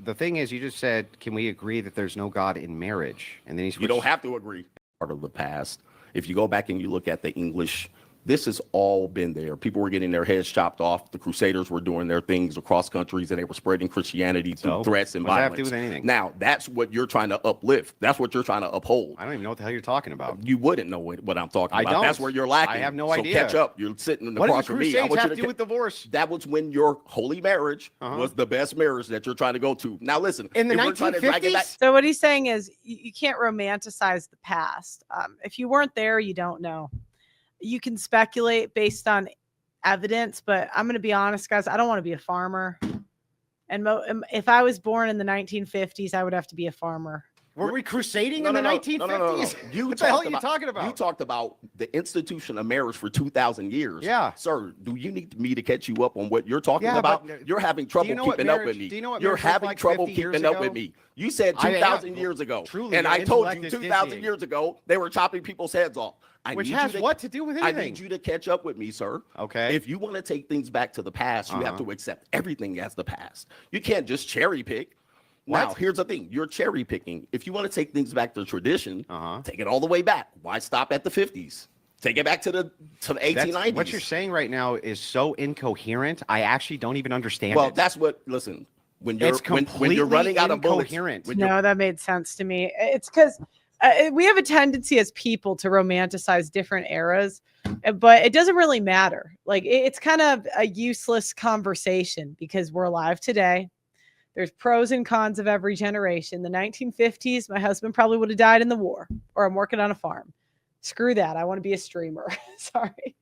the thing is, you just said, can we agree that there's no God in marriage? And then you don't have to agree. Part of the past. If you go back and you look at the English, this has all been there. People were getting their heads chopped off. The Crusaders were doing their things across countries, and they were spreading Christianity through threats and violence. What does that have to do with anything? Now, that's what you're trying to uplift. That's what you're trying to uphold. I don't even know what the hell you're talking about. You wouldn't know what I'm talking about. I don't. That's where you're lacking. I have no so idea. Catch up. You're sitting What across does the from me. Crusades have to do with divorce? That was when your holy marriage was the best marriage that you're trying to go to. Now, listen. In the 1950s? So what he's saying is you can't romanticize the past. If you weren't there, you don't know. You can speculate based on evidence, but I'm going to be honest, guys. I don't want to be a farmer. And if I was born in the 1950s, I would have to be a farmer. Were we crusading in the 1950s? No. What the hell are you talking about? You talked about the institution of marriage for 2,000 years. Yeah. Sir, do you need me to catch you up on what you're talking Yeah, about? but You're having trouble keeping up with me. Do you know what You're marriage was having like trouble 50 years keeping up ago? with me. You said 2,000 years ago. Truly, and your I told you intellect is 2,000 dizzying. years ago, they were chopping people's heads off. Which has what to do with anything? I need you to catch up with me, sir. Okay. If you want to take things back to the past, you have to accept everything as the past. You can't just cherry pick. Now, here's the thing. You're cherry picking. If you want to take things back to tradition, take it all the way back. Why stop at the 50s? Take it back to the 1890s. What you're saying right now is so incoherent. I actually don't even understand it. Well, that's what, listen, when you're running out of bullets. No, that made sense to me. It's because we have a tendency as people to romanticize different eras, but it doesn't really matter. Like it's kind of a useless conversation because we're alive today. There's pros and cons of every generation. The 1950s, my husband probably would have died in the war, or I'm working on a farm. Screw that. I want to be a streamer. Sorry.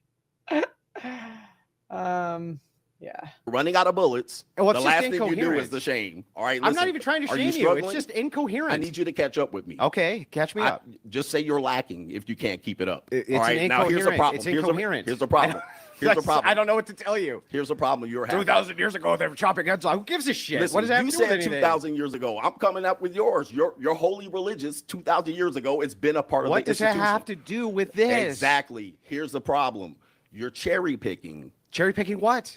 Yeah. Running out of bullets. The last thing you do is the shame. All right. Listen, I'm not even trying to shame you. It's just incoherent. I need you to catch up with me. Okay, catch me up. Just say you're lacking if you can't keep it up. It's all right. Now here's the problem. It's incoherent. Here's the problem. Here's the problem. I don't know what to tell you. Here's the problem you're having. 2,000 years ago, they were chopping heads off. Who gives a shit? Listen, what does that have to do with anything? You said 2,000 years ago. I'm coming up with yours. Your holy religious 2,000 years ago. It's been a part of the institution. What does that have to do with this? Exactly. Here's the problem. You're cherry picking. Cherry picking what?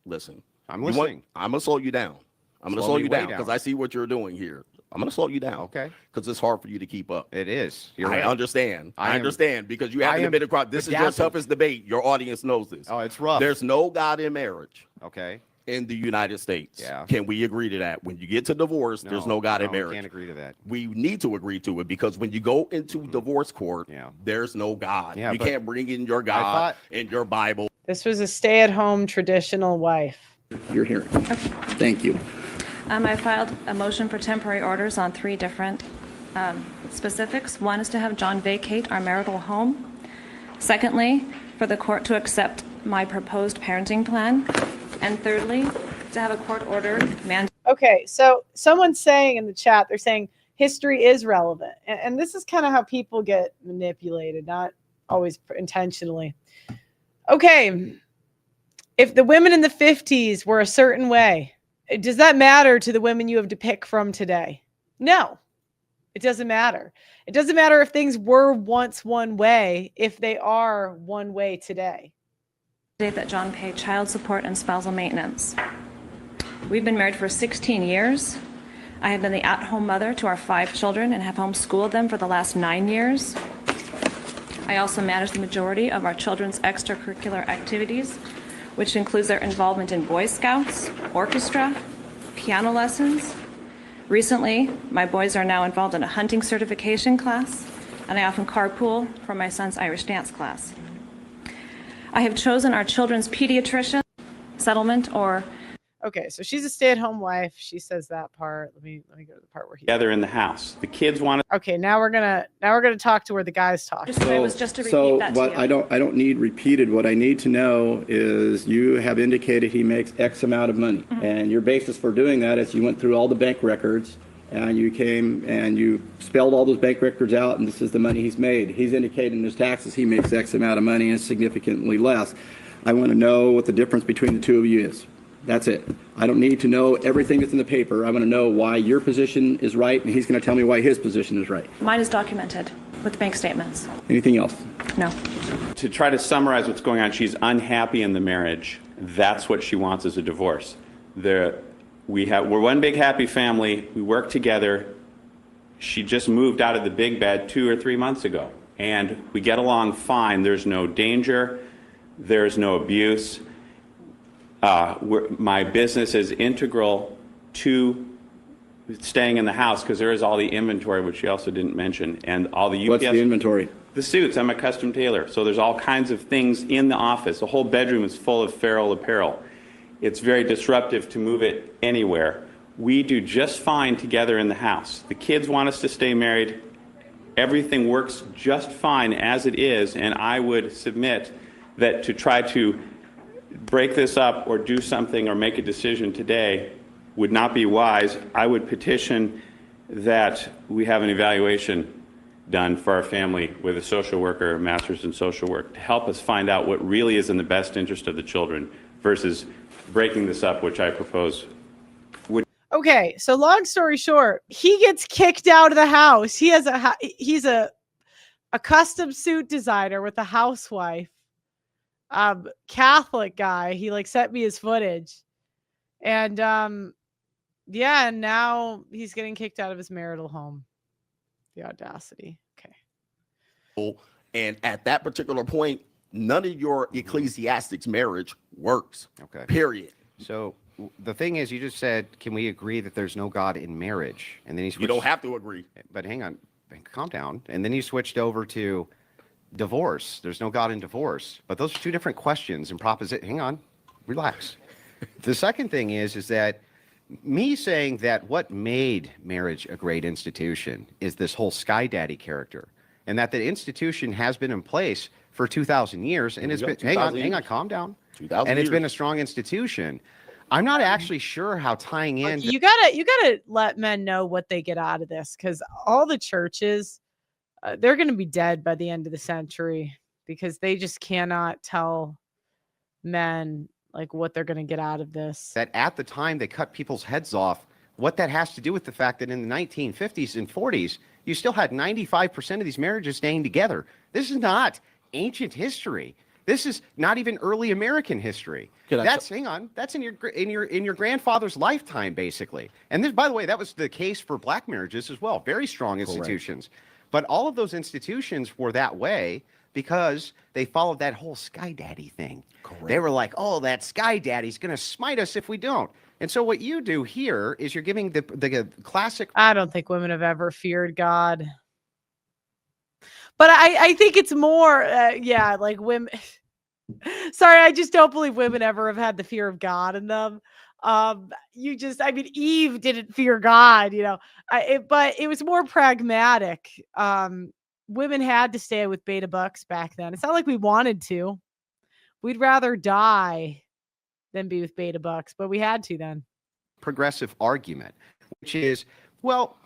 Listen. I'm listening. I'm going to slow you down. I'm going to slow you down because I see what you're doing here. I'm going to slow you down. Okay. Because it's hard for you to keep up. It is. I understand. I understand because you haven't been across. This is your toughest debate. Your audience knows this. Oh, it's rough. There's no God in marriage. Okay. In the United States. Yeah. Can we agree to that? When you get to divorce, there's no God in marriage. We can't agree to that. We need to agree to it because when you go into divorce court, there's no God. Yeah, you can't bring in your God in your Bible. This was a stay-at-home traditional wife. You're here. Okay. Thank you. I filed a motion for temporary orders on 3 different specifics. One is to have John vacate our marital home. Secondly, for the court to accept my proposed parenting plan. And thirdly, to have a court order Okay, so someone's saying in the chat, they're saying history is relevant. And this is kind of how people get manipulated, not always intentionally. Okay, if the women in the 50s were a certain way, does that matter to the women you have to pick from today? No, it doesn't matter. It doesn't matter if things were once one way, if they are one way today. that John paid child support and spousal maintenance. We've been married for 16 years. I have been the at-home mother to our 5 children and have homeschooled them for the last 9 years. I also manage the majority of our children's extracurricular activities, which includes their involvement in Boy Scouts, orchestra, piano lessons. Recently, my boys are now involved in a hunting certification class, and I often carpool for my son's Irish dance class. I have chosen our children's pediatrician, settlement, or... Okay, so she's a stay-at-home wife. She says that part. Let me go to the part where he... Together in the house. The kids want to... Okay, now we're gonna talk to where the guys talk. It was just to repeat that to you. I don't need repeated. What I need to know is you have indicated he makes X amount of money. Mm-hmm. And your basis for doing that is you went through all the bank records and you came and you spelled all those bank records out, and this is the money he's made. He's indicated in his taxes he makes X amount of money and significantly less. I want to know what the difference between the two of you is. That's it. I don't need to know everything that's in the paper. I want to know why your position is right, and he's going to tell me why his position is right. Mine is documented with bank statements. Anything else? No. To try to summarize what's going on, she's unhappy in the marriage. That's what she wants is a divorce. We're one big happy family. We work together. She just moved out of the big bed 2 or 3 months ago, and we get along fine. There's no danger. There's no abuse. My business is integral to staying in the house because there is all the inventory, which she also didn't mention, and all the UPS. What's the inventory? The suits. I'm a custom tailor, so there's all kinds of things in the office. The whole bedroom is full of feral apparel. It's very disruptive to move it anywhere. We do just fine together in the house. The kids want us to stay married. Everything works just fine as it is, and I would submit that to try to break this up or do something or make a decision today would not be wise. I would petition that we have an evaluation done for our family with a social worker, a master's in social work, to help us find out what really is in the best interest of the children versus breaking this up, which I propose. Okay, so long story short, he gets kicked out of the house. He's a custom suit designer with a housewife, Catholic guy. He like sent me his footage, and yeah, and now he's getting kicked out of his marital home. The audacity. Okay. And at that particular point, none of your ecclesiastics marriage works. Okay. Period. So the thing is, you just said, can we agree that there's no God in marriage? And then he switched. You don't have to agree. But hang on, calm down. And then you switched over to divorce. There's no God in divorce. But those are two different questions and proposition. Hang on, relax. The second thing is that me saying that what made marriage a great institution is this whole Sky Daddy character, and that the institution has been in place for 2,000 years, and it's been, hang on, calm down. 2,000 and it's years. been a strong institution. I'm not actually sure how tying in. You gotta let men know what they get out of this, because all the churches, they're going to be dead by the end of the century because they just cannot tell men like what they're going to get out of this. That at the time they cut people's heads off, what that has to do with the fact that in the 1950s and 40s, you still had 95% of these marriages staying together. This is not ancient history. This is not even early American history. Hang on. That's in your grandfather's lifetime, basically. And this, by the way, that was the case for black marriages as well. Very strong institutions. Correct. But all of those institutions were that way because they followed that whole Sky Daddy thing. Correct. They were like, oh, that Sky Daddy's going to smite us if we don't. And so what you do here is you're giving the classic. I don't think women have ever feared God. But I think it's more, like women. Sorry, I just don't believe women ever have had the fear of God in them. Eve didn't fear God, but it was more pragmatic. Women had to stay with beta bucks back then. It's not like we wanted to. We'd rather die than be with beta bucks, but we had to then. Progressive argument, which is, well,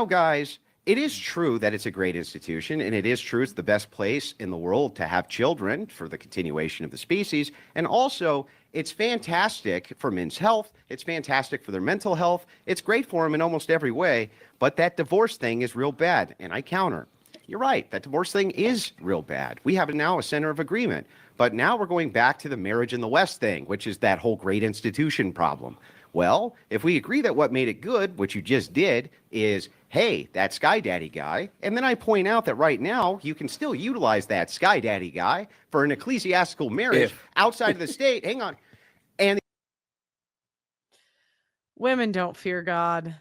guys, it is true that it's a great institution, and it is true it's the best place in the world to have children for the continuation of the species. And also, it's fantastic for men's health. It's fantastic for their mental health. It's great for them in almost every way. But that divorce thing is real bad. And I counter. You're right. That divorce thing is real bad. We have now a center of agreement. But now we're going back to the marriage in the West thing, which is that whole great institution problem. Well, if we agree that what made it good, which you just did, is, hey, that Sky Daddy guy, and then I point out that right now you can still utilize that Sky Daddy guy for an ecclesiastical marriage outside of the state. Hang on. And women don't fear God.